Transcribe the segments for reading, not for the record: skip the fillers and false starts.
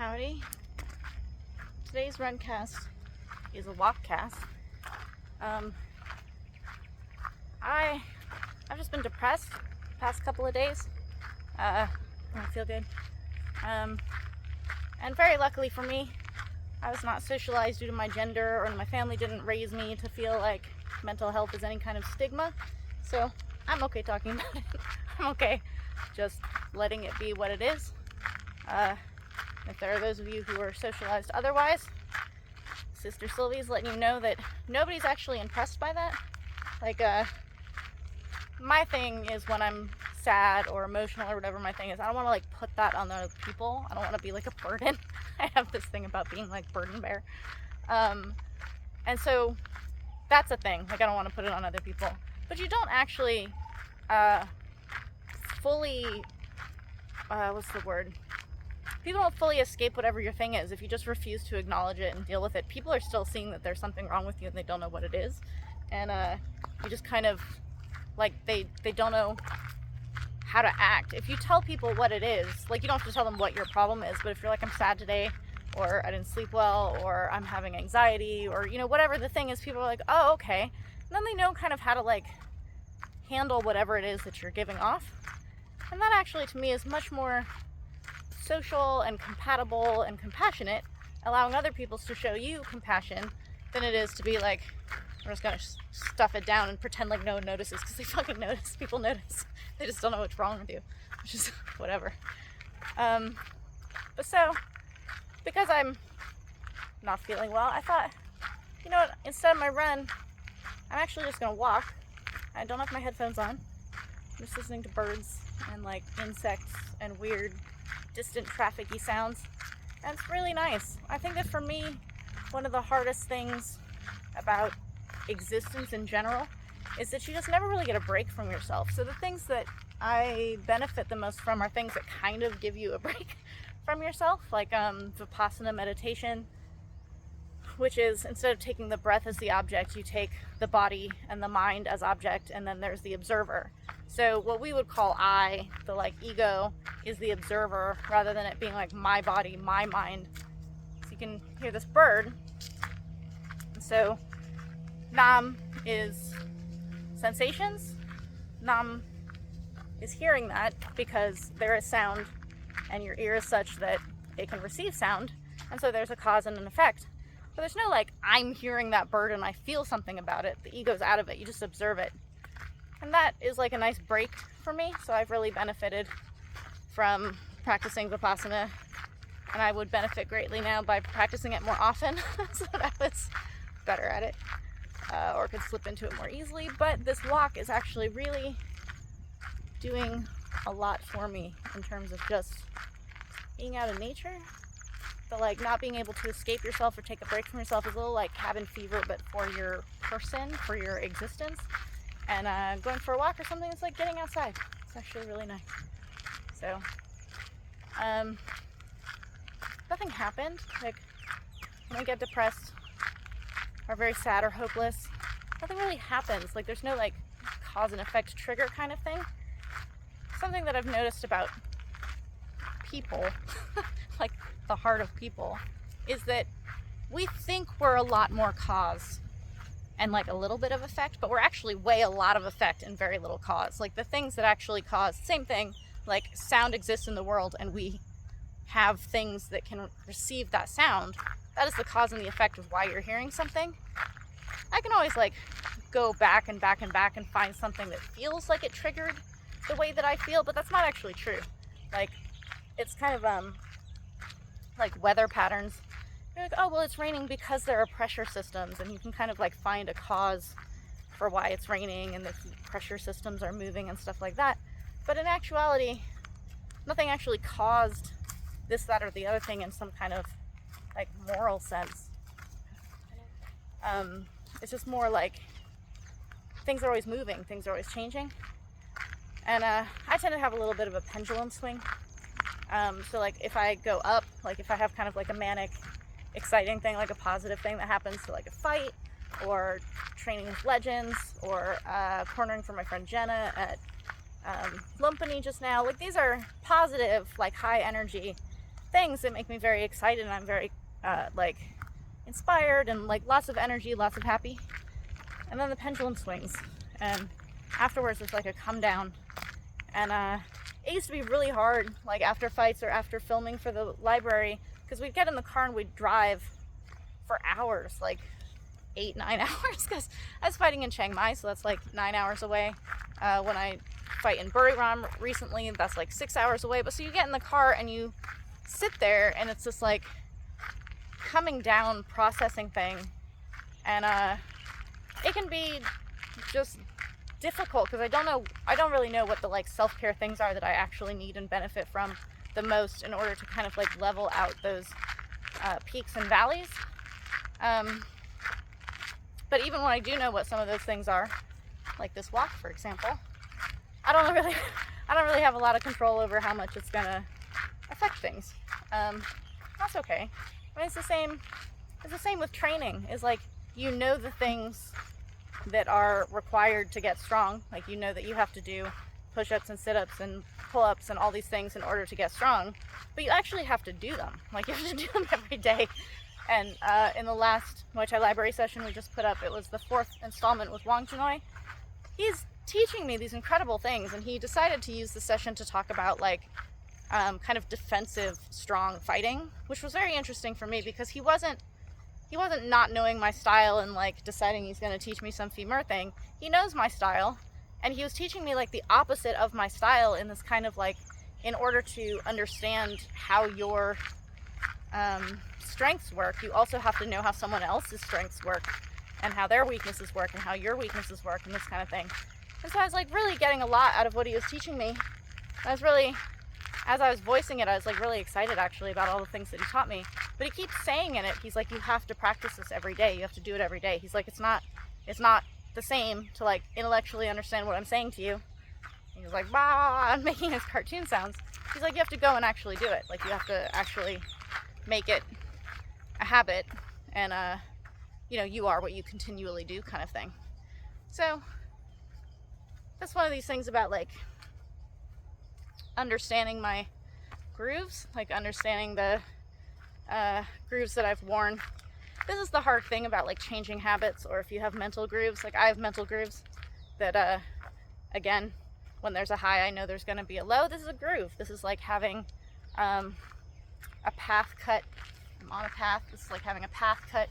Howdy. Today's runcast is a walkcast. I've just been depressed the past couple of days. I don't feel good. And very luckily for me, I was not socialized due to my gender, or my family didn't raise me to feel like mental health is any kind of stigma. So I'm okay talking about it. I'm okay just letting it be what it is. If there are those of you who are socialized otherwise, Sister Sylvie's letting you know that nobody's actually impressed by that. Like, my thing is when I'm sad or emotional or whatever my thing is, I don't want to like put that on other people. I don't want to be like a burden. I have this thing about being like burden bear. And so that's a thing. Like, I don't want to put it on other people. But you don't actually fully, what's the word? People don't fully escape whatever your thing is if you just refuse to acknowledge it and deal with it. People are still seeing that there's something wrong with you and they don't know what it is. And you just kind of, like, they don't know how to act. If you tell people what it is, like, you don't have to tell them what your problem is, but if you're like, I'm sad today, or I didn't sleep well, or I'm having anxiety, or, you know, whatever the thing is, people are like, oh, okay. And then they know kind of how to, like, handle whatever it is that you're giving off. And that actually, to me, is much more social and compatible and compassionate, allowing other people to show you compassion, than it is to be like, I'm just gonna stuff it down and pretend like no one notices, because they fucking notice. People notice. They just don't know what's wrong with you, which is whatever. But so, because I'm not feeling well, I thought, you know what, instead of my run, I'm actually just gonna walk. I don't have my headphones on. I'm just listening to birds and like insects and weird distant traffic-y sounds, and it's really nice. I think that for me, one of the hardest things about existence in general is that you just never really get a break from yourself. So the things that I benefit the most from are things that kind of give you a break from yourself, like Vipassana meditation, which is, instead of taking the breath as the object, you take the body and the mind as object, and then there's the observer. So what we would call I, the like ego, is the observer, rather than it being like my body, my mind. So you can hear this bird. And so Nam is sensations. Nam is hearing that because there is sound and your ear is such that it can receive sound. And so there's a cause and an effect. But there's no like, I'm hearing that bird and I feel something about it. The ego's out of it. You just observe it. And that is like a nice break for me. So I've really benefited from practicing Vipassana. And I would benefit greatly now by practicing it more often so that I was better at it. Or could slip into it more easily. But this walk is actually really doing a lot for me in terms of just being out in nature. But like not being able to escape yourself or take a break from yourself is a little like cabin fever, but for your person, for your existence. And going for a walk or something, it's like getting outside. It's actually really nice. So, nothing happened. Like, when I get depressed or very sad or hopeless, nothing really happens. Like, there's no like cause and effect trigger kind of thing. Something that I've noticed about people, like the heart of people, is that we think we're a lot more cause and like a little bit of effect, but we're actually way a lot of effect and very little cause. Like the things that actually cause, same thing, like sound exists in the world and we have things that can receive that sound. That is the cause and the effect of why you're hearing something. I can always like go back and back and back and find something that feels like it triggered the way that I feel, but that's not actually true. Like, it's kind of like weather patterns. You're like, oh, well, it's raining because there are pressure systems, and you can kind of like find a cause for why it's raining and the heat pressure systems are moving and stuff like that. But in actuality, nothing actually caused this, that, or the other thing in some kind of like moral sense. It's just more like things are always moving, things are always changing. And I tend to have a little bit of a pendulum swing. So like if I go up, like if I have kind of like a manic, exciting thing, like a positive thing that happens to like a fight, or training with legends, or cornering for my friend Jenna at Lumpany just now, like these are positive, like high energy things that make me very excited, and I'm very like inspired and like lots of energy, lots of happy. And then the pendulum swings, and afterwards it's like a come down. And it used to be really hard, like after fights or after filming for the library, because we'd get in the car and we'd drive for hours, like 8-9 hours, because I was fighting in Chiang Mai, so that's like 9 hours away. When I fight in Buriram recently, that's like 6 hours away. But so you get in the car and you sit there, and it's this like coming down processing thing, and it can be just difficult, because I don't really know what the like self-care things are that I actually need and benefit from the most in order to kind of like level out those peaks and valleys. But even when I do know what some of those things are, like this walk, for example, I don't really have a lot of control over how much it's gonna affect things. That's okay. I mean, it's the same with training. Is like, you know, the things that are required to get strong. Like, you know that you have to do push-ups and sit-ups and pull-ups and all these things in order to get strong, but you actually have to do them. Like, you have to do them every day. And in the last Muay Thai library session we just put up, it was the 4th installment with Wong Chunoi. He's teaching me these incredible things, and he decided to use the session to talk about like kind of defensive, strong fighting, which was very interesting for me, because he wasn't not knowing my style and like deciding he's going to teach me some femur thing. He knows my style, and he was teaching me like the opposite of my style, in this kind of like, in order to understand how your strengths work, you also have to know how someone else's strengths work, and how their weaknesses work, and how your weaknesses work, and this kind of thing. And so I was like really getting a lot out of what he was teaching me. I was really, as I was voicing it, I was like really excited actually about all the things that he taught me. But he keeps saying in it, he's like, you have to practice this every day. You have to do it every day. He's like, it's not the same to like intellectually understand what I'm saying to you. He's like, bah, I'm making his cartoon sounds. He's like, you have to go and actually do it. Like, you have to actually make it a habit, and you know, you are what you continually do, kind of thing. So that's one of these things about like understanding my grooves, like understanding the grooves that I've worn. This is the hard thing about like changing habits, or if you have mental grooves. Like, I have mental grooves that again, when there's a high, I know there's going to be a low. This is a groove. This is like having a path cut. I'm on a path. This is like having a path cut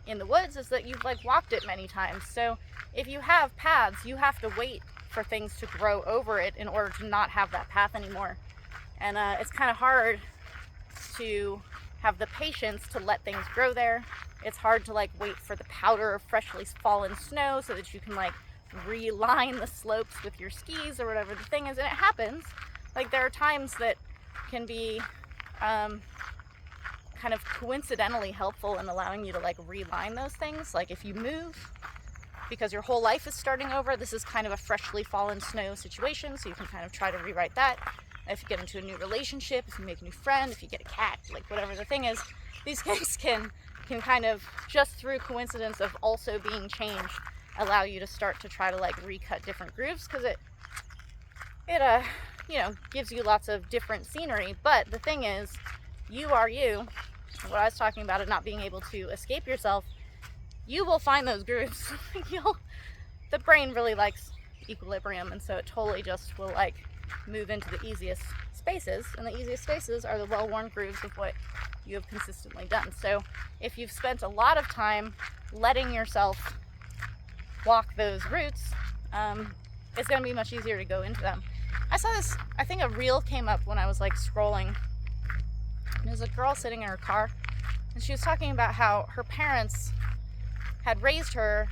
in the woods, is that you've like walked it many times. So if you have paths, you have to wait for things to grow over it in order to not have that path anymore. And it's kind of hard to have the patience to let things grow there. It's hard to like wait for the powder of freshly fallen snow so that you can like reline the slopes with your skis or whatever the thing is. And it happens. Like, there are times that can be kind of coincidentally helpful in allowing you to like reline those things. Like, if you move because your whole life is starting over, this is kind of a freshly fallen snow situation, so you can kind of try to rewrite that. If you get into a new relationship, if you make a new friend, if you get a cat, like whatever the thing is, these things can kind of, just through coincidence of also being changed, allow you to start to try to like recut different grooves, because it you know, gives you lots of different scenery. But the thing is, you are you. What I was talking about, it not being able to escape yourself, you will find those grooves. The brain really likes equilibrium, and so it totally just will like move into the easiest spaces, and the easiest spaces are the well-worn grooves of what you have consistently done. So if you've spent a lot of time letting yourself walk those routes, it's going to be much easier to go into them. I saw this, I think a reel came up when I was like scrolling. There's a girl sitting in her car, and she was talking about how her parents had raised her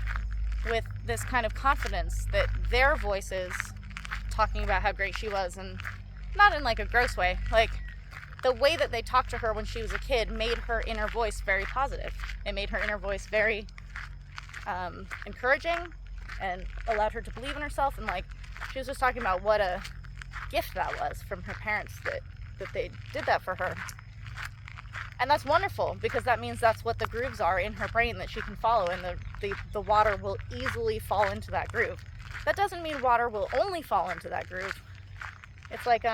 with this kind of confidence that their voices talking about how great she was, and not in like a gross way, like the way that they talked to her when she was a kid made her inner voice very positive. It made her inner voice very encouraging, and allowed her to believe in herself. And like, she was just talking about what a gift that was from her parents, that they did that for her. And that's wonderful, because that means that's what the grooves are in her brain that she can follow, and the water will easily fall into that groove. That doesn't mean water will only fall into that groove. It's like,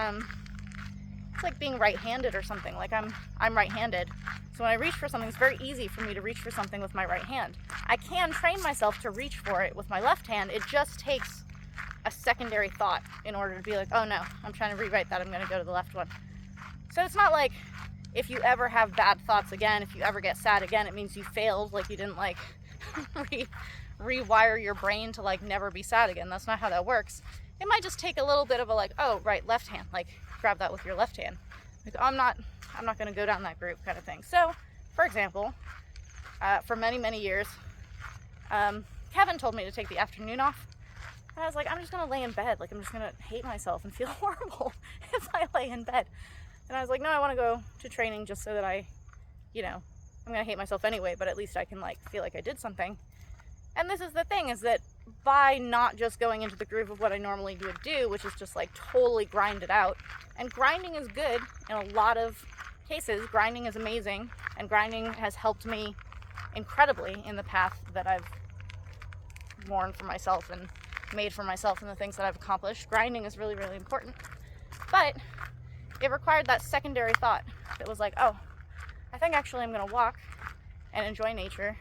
it's like being right-handed or something. Like I'm right-handed. So when I reach for something, it's very easy for me to reach for something with my right hand. I can train myself to reach for it with my left hand. It just takes a secondary thought in order to be like, oh no, I'm trying to rewrite that, I'm gonna go to the left one. So it's not like if you ever have bad thoughts again, if you ever get sad again, it means you failed, like you didn't like rewire your brain to like never be sad again. That's not how that works. It might just take a little bit of a like, oh right, left hand, like grab that with your left hand. Like, oh, I'm not gonna go down that group kind of thing. So for example, for many years, Kevin told me to take the afternoon off. And I was like, I'm just gonna lay in bed. Like, I'm just gonna hate myself and feel horrible if I lay in bed. And I was like, no, I wanna go to training just so that I, you know, I'm gonna hate myself anyway, but at least I can like feel like I did something. And this is the thing, is that by not just going into the groove of what I normally would do, which is just like totally grind it out, and grinding is good in a lot of cases, grinding is amazing, and grinding has helped me incredibly in the path that I've worn for myself and made for myself and the things that I've accomplished. Grinding is really, really important. But it required that secondary thought that was like, oh, I think actually I'm gonna walk and enjoy nature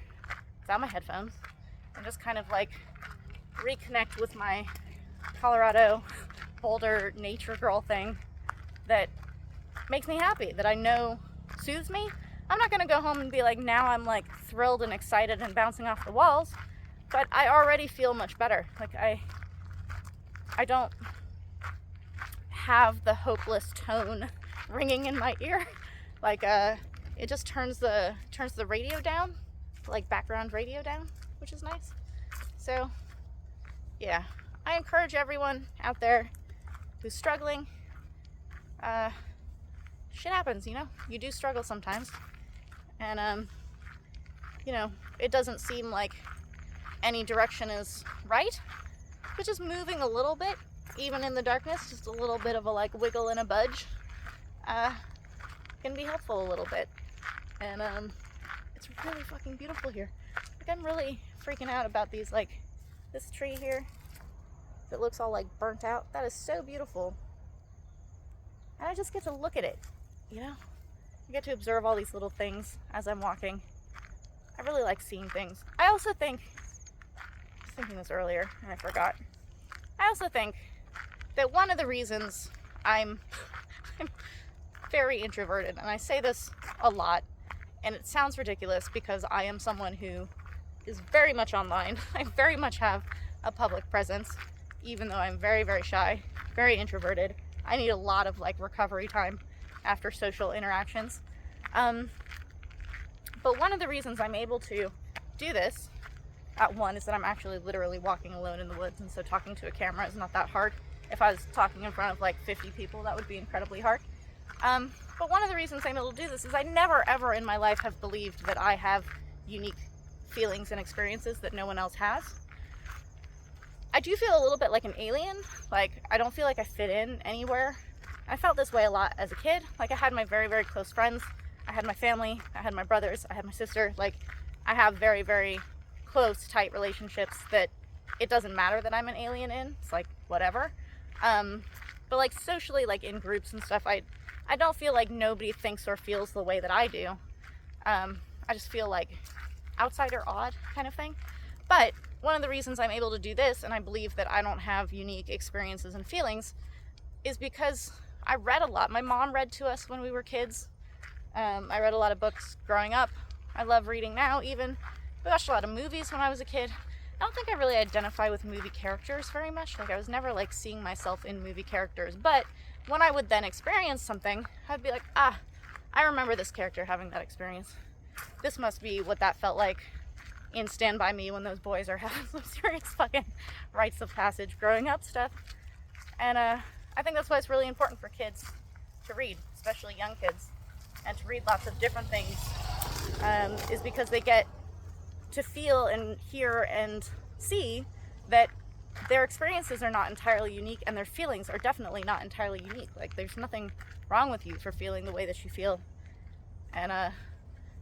without my headphones and just kind of like reconnect with my Colorado Boulder nature girl thing that makes me happy, that I know soothes me. I'm not gonna go home and be like, now I'm like thrilled and excited and bouncing off the walls, but I already feel much better. Like I don't have the hopeless tone ringing in my ear. Like it just turns the radio down, like background radio down, which is nice. So yeah, I encourage everyone out there who's struggling. Shit happens, you know, you do struggle sometimes, and you know, it doesn't seem like any direction is right, but just moving a little bit, even in the darkness, just a little bit of a like wiggle and a budge, can be helpful a little bit. And it's really fucking beautiful here. Like, I'm really freaking out about these, like this tree here that looks all like burnt out. That is so beautiful, and I just get to look at it, you know. I get to observe all these little things as I'm walking. I really like seeing things. I also think, I was thinking this earlier and I forgot. I also think that one of the reasons I'm very introverted, and I say this a lot, and it sounds ridiculous because I am someone who is very much online. I very much have a public presence, even though I'm very, very shy, very introverted. I need a lot of like recovery time after social interactions. But one of the reasons I'm able to do this, one, is that I'm actually literally walking alone in the woods, and so talking to a camera is not that hard. If I was talking in front of like 50 people, that would be incredibly hard. But one of the reasons I'm able to do this is I never ever in my life have believed that I have unique feelings and experiences that no one else has. I do feel a little bit like an alien. Like, I don't feel like I fit in anywhere. I felt this way a lot as a kid. Like, I had my very, very close friends. I had my family. I had my brothers. I had my sister. Like, I have very, very close, tight relationships that it doesn't matter that I'm an alien in. It's like, whatever. But like socially, like in groups and stuff, I don't feel like nobody thinks or feels the way that I do. I just feel like outsider odd kind of thing. But one of the reasons I'm able to do this, and I believe that I don't have unique experiences and feelings, is because I read a lot. My mom read to us when we were kids. I read a lot of books growing up. I love reading now even. We watched a lot of movies when I was a kid. I don't think I really identify with movie characters very much. Like, I was never like seeing myself in movie characters. But when I would then experience something, I'd be like, ah, I remember this character having that experience. This must be what that felt like in Stand By Me when those boys are having some serious fucking rites of passage growing up stuff. And I think that's why it's really important for kids to read, especially young kids, and to read lots of different things, is because they get to feel and hear and see that their experiences are not entirely unique, and their feelings are definitely not entirely unique. Like, there's nothing wrong with you for feeling the way that you feel. And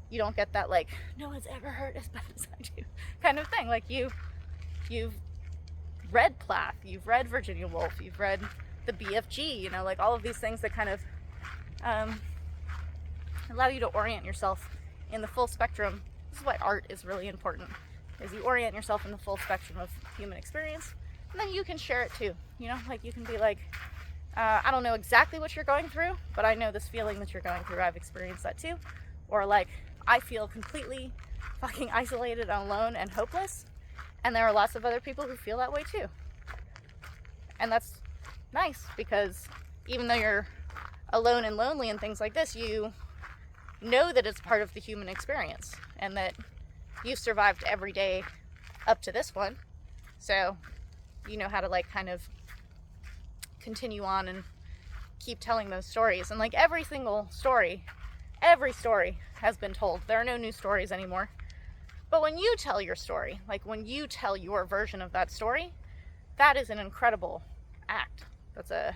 you don't get that like, no one's ever hurt as bad as I do kind of thing. Like, you've read Plath, you've read Virginia Woolf, you've read the BFG, you know, like all of these things that kind of allow you to orient yourself in the full spectrum. This is why art is really important, is you orient yourself in the full spectrum of human experience, and then you can share it too. You know, like you can be like, I don't know exactly what you're going through, but I know this feeling that you're going through. I've experienced that too. Or like, I feel completely fucking isolated and alone and hopeless, and there are lots of other people who feel that way too. And that's nice, because even though you're alone and lonely and things like this, you know that it's part of the human experience, and that you've survived every day up to this one, so you know how to like kind of continue on and keep telling those stories. And like every story has been told. There are no new stories anymore. But when you tell your story, like when you tell your version of that story, that is an incredible act. That's a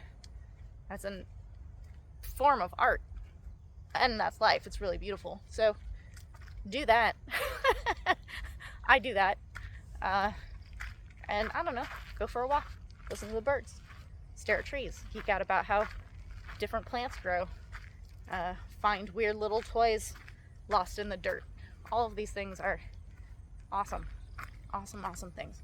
form of art, and that's life. It's really beautiful. So do that. I do that. And I don't know, go for a walk, listen to the birds, stare at trees, geek out about how different plants grow, find weird little toys lost in the dirt. All of these things are awesome, awesome, awesome things.